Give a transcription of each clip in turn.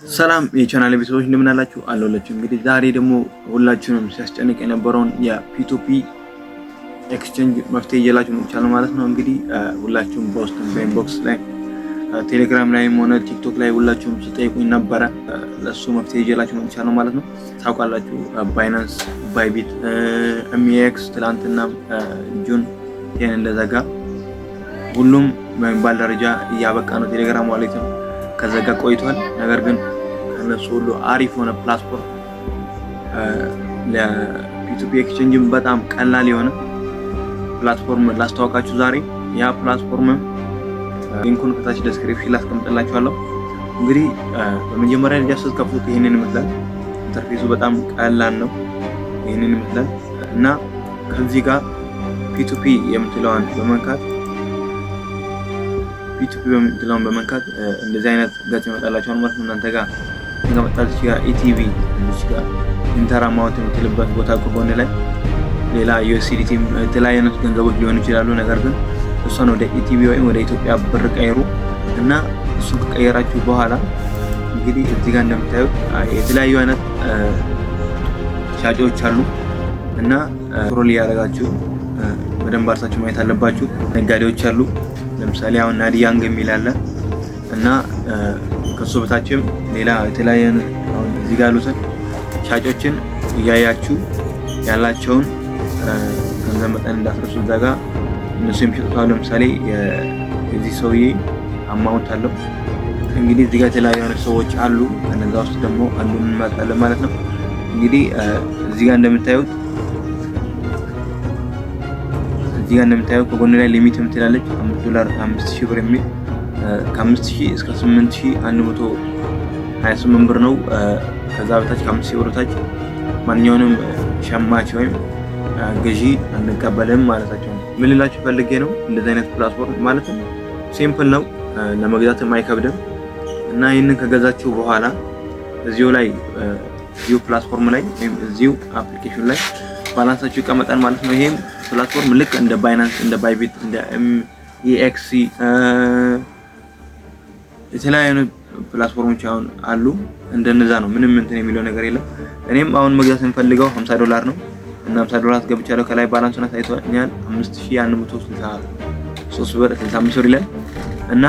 ሰላም የቻናል ቤተሰቦች እንደምን አላችሁ? አለሁላችሁ። እንግዲህ ዛሬ ደግሞ ሁላችሁንም ሲያስጨንቅ የነበረውን የፒቱፒ ኤክስቼንጅ መፍትሄ እየላችሁ መጥቻለሁ ማለት ነው። እንግዲህ ሁላችሁም በውስጥ በኢንቦክስ ላይ ቴሌግራም ላይም ሆነ ቲክቶክ ላይ ሁላችሁም ሲጠይቁኝ ነበረ። ለሱ መፍትሄ እየላችሁ መጥቻለሁ ማለት ነው። ታውቃላችሁ ባይናንስ፣ ባይቢት፣ ኤምኤክስ ትላንትና ጁን ቴን እንደዘጋ ሁሉም በሚባል ደረጃ እያበቃ ነው። ቴሌግራም ዋሌትም ከዘጋ ቆይቷል። ነገር ግን ከነሱ ሁሉ አሪፍ የሆነ ፕላትፎርም ለፒቱፒ ኤክስቼንጅም በጣም ቀላል የሆነ ፕላትፎርም ላስተዋወቃችሁ ዛሬ። ያ ፕላትፎርም ሊንኩን ከታች ዲስክሪፕሽን ላስቀምጥላችኋለሁ። እንግዲህ በመጀመሪያ ደረጃ ስትከፍቱት ይሄንን ይመስላል። ኢንተርፌሱ በጣም ቀላል ነው። ይሄንን ይመስላል እና ከዚህ ጋር ፒቱፒ የምትለዋን በመንካት ፒቱፒ በምትለውን በመንካት እንደዚህ አይነት ገጽ ይመጣላችኋል ማለት ነው። እናንተ ጋር ተመጣጣች ጋር ኢቲቪ እዚህ ጋር ኢንተር አማውንት የምትልበት ቦታ ከጎን ላይ ሌላ ዩኤስዲቲ የተለያዩ አይነት ገንዘቦች ሊሆኑ ይችላሉ። ነገር ግን እሱን ወደ ኢቲቪ ወይም ወደ ኢትዮጵያ ብር ቀይሩ እና እሱን ከቀየራችሁ በኋላ እንግዲህ እዚህ ጋር እንደምታዩት የተለያዩ አይነት ሻጮች አሉ እና ኮንትሮል ያደርጋችሁ በደንብ አርሳችሁ ማየት አለባችሁ። ነጋዴዎች አሉ። ለምሳሌ አሁን ናዲያንግ የሚል አለ እና ከሱ በታችም ሌላ የተለያየ አሁን እዚህ ጋር ያሉትን ሻጮችን እያያችሁ ያላቸውን ገንዘብ መጠን እንዳትረሱ። እዛ ጋር እነሱ የሚሸጡት ለምሳሌ የዚህ ሰውዬ አማውንት አለው። እንግዲህ እዚህ ጋር የተለያዩ አይነት ሰዎች አሉ። ከነዛ ውስጥ ደግሞ አንዱን እንመርጣለን ማለት ነው። እንግዲህ እዚህ ጋር እንደምታዩት ከጎን ላይ ሊሚት የምትላለች $5 5000 ብር የሚል ከ5000 እስከ 8128 ብር ነው። ከዛ በታች ከ5000 ብር በታች ማንኛውንም ሸማች ወይም ገዢ አንቀበልም ማለታቸው ነው። ምን ልላችሁ ፈልጌ ነው፣ እንደዚህ አይነት ፕላትፎርም ማለት ነው ሲምፕል ነው፣ ለመግዛትም አይከብድም እና ይህንን ከገዛችሁ በኋላ እዚሁ ላይ እዚሁ ፕላትፎርም ላይ ወይም እዚሁ አፕሊኬሽን ላይ ባላንሳችሁ ይቀመጣል ማለት ነው። ይሄም ፕላትፎርም ልክ እንደ ባይናንስ፣ እንደ ባይቢት፣ እንደ ኤምኤክስ የተለያዩ ፕላትፎርሞች አሁን አሉ። እንደነዛ ነው። ምንም እንትን የሚለው ነገር የለም። እኔም አሁን መግዛት የምፈልገው $50 ነው እና $50 አስገብቻለሁ። ከላይ ባላንሱን አሳይቶኛል 5163 ብር 65 ብር ይላል እና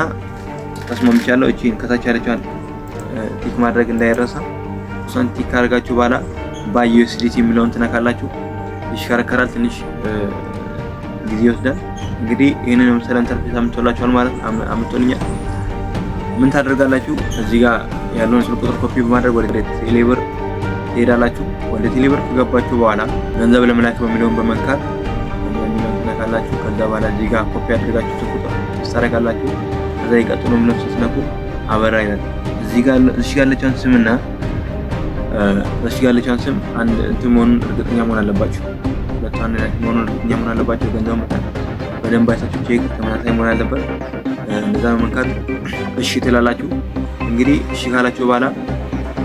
ተስማምቻለሁ። እቺን ከታች ያለችውን ቲክ ማድረግ እንዳይረሳ። እሷን ቲክ ካደረጋችሁ በኋላ ባይ ዩኤስዲቲ የሚለውን ትነካላችሁ። ይሽከረከራል፣ ትንሽ ጊዜ ይወስዳል። እንግዲህ ይሄንን መሰለ ኢንተርፌስ አምጥቶላችኋል ማለት አምጥቶልኛል። ምን ታደርጋላችሁ? እዚህ ጋር ያለውን ስልክ ቁጥር ኮፒ በማድረግ ወደ ቴሌብር ትሄዳላችሁ። ወደ ቴሌብር ከገባችሁ በኋላ ገንዘብ ለመላክ በሚለውን በመንካት ትነካላችሁ። ከዛ በኋላ እዚህ ጋር ኮፒ አድርጋችሁ ስልክ ቁጥር ታስተካክላላችሁ። ከዛ ይቀጥሉ ምንም ስትነኩ አበራ ይላል። እዚህ ጋር ያለችውን ስምና ያለችውን ስም አንድ እንትን መሆኑን እርግጠኛ መሆን አለባችሁ። ሁለቱን መሆኑን እርግጠኛ መሆን አለባችሁ። ገንዘብ መጠን በደንብ አይታችሁ ቼክ ተመሳሳይ መሆን አለበት። እንደዛ በመንካት እሺ ትላላችሁ። እንግዲህ እሺ ካላችሁ በኋላ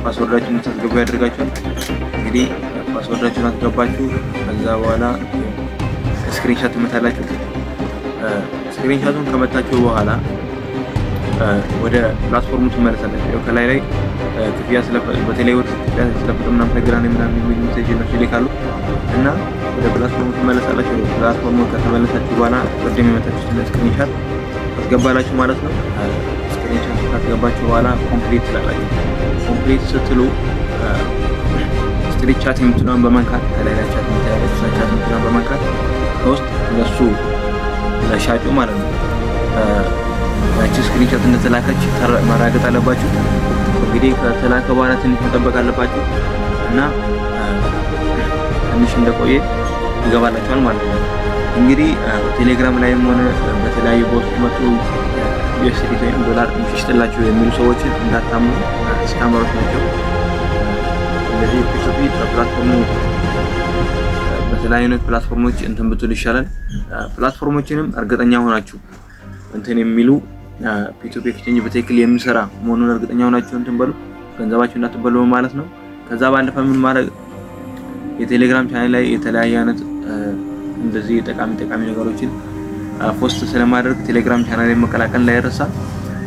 ፓስወርዳችሁን እንድታስገቡ ያደርጋችኋል። እንግዲህ ፓስወርዳችሁን አስገባችሁ። ከዛ በኋላ ስክሪንሾት ትመታላችሁ። ስክሪንሾቱን ከመታችሁ በኋላ ወደ ፕላትፎርሙ ትመለሳላችሁ። ከላይ ላይ ክፍያ በቴሌብር ክፍያ ስለፈጸምና ተግራኔ ምናምን የሚል ሜሴጅ ነው ይልካሉ እና ወደ ፕላትፎርሙ ትመለሳላችሁ። ወደ ፕላትፎርሙ ከተመለሳችሁ በኋላ ቅድም የመጣችሁትን ስክሪንሾት አስገባላችሁ ማለት ነው። ስክሪንሾት ካስገባችሁ በኋላ ኮምፕሊት ትላላችሁ። ኮምፕሊት ስትሉ ስትሪት ቻት የምትለውን በመንካት ከላይ ላይ ቻት የምትለውን በመንካት ከውስጥ ለሱ ለሻጩ ማለት ነው ያቺ ስክሪንሾት እንደተላከች ማረጋገጥ አለባችሁ። እንግዲህ ከተላከ በኋላ ትንሽ መጠበቅ አለባችሁ እና ትንሽ እንደቆየ ይገባላችኋል ማለት ነው። እንግዲህ ቴሌግራም ላይም ሆነ በተለያዩ ቦት መጡ ዩኤስዲቲ ወይም ዶላር ይሽጥላችሁ የሚሉ ሰዎችን እንዳታምኑ፣ ስካመሮች ናቸው። ስለዚህ ፒቱፒ በፕላትፎርሙ በተለያዩ ፕላትፎርሞች እንትን ብትሉ ይሻላል። ፕላትፎርሞችንም እርግጠኛ ሆናችሁ እንትን የሚሉ ፒቱፒ ኤክስቼንጅ በትክክል የሚሰራ መሆኑን እርግጠኛ ሆናችሁ እንትን በሉ፣ ገንዘባችሁ እንዳትበሉ ማለት ነው። ከዛ ባለፈ ምን ማድረግ የቴሌግራም ቻናል ላይ የተለያየ አይነት እንደዚህ ጠቃሚ ነገሮችን ፖስት ስለማድረግ ቴሌግራም ቻናል መቀላቀል እንዳይረሳ።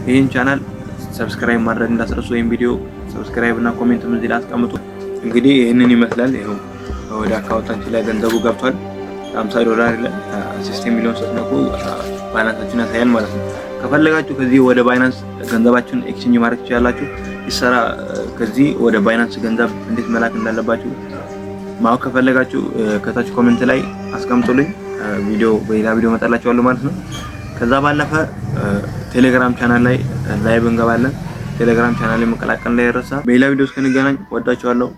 ይሄን ቻናል ሰብስክራይብ ማድረግ እንዳትረሱ። ወይም ቪዲዮ ሰብስክራይብ እና ኮሜንትም እዚህ ላይ አስቀምጡ። እንግዲህ ይህንን ይመስላል። ይኸው ወደ አካውንታችን ላይ ገንዘቡ ገብቷል። $50 ላይ 16 ሚሊዮን ስትነኩ ባይናንሳችሁን ያሳያል ማለት ነው። ከፈለጋችሁ ከዚህ ወደ ባይናንስ ገንዘባችሁን ኤክስቼንጅ ማድረግ ትችላላችሁ። ይሰራ ከዚህ ወደ ባይናንስ ገንዘብ እንዴት መላክ እንዳለባችሁ ማወቅ ከፈለጋችሁ ከታች ኮሜንት ላይ አስቀምጡልኝ። በሌላ ቪዲዮ መጣላችኋለሁ ማለት ነው። ከዛ ባለፈ ቴሌግራም ቻናል ላይ ላይቭ እንገባለን። ቴሌግራም ቻናል ላይ መቀላቀል ላይ ይረሳ። በሌላ ቪዲዮ እስከንገናኝ ወዳችኋለሁ።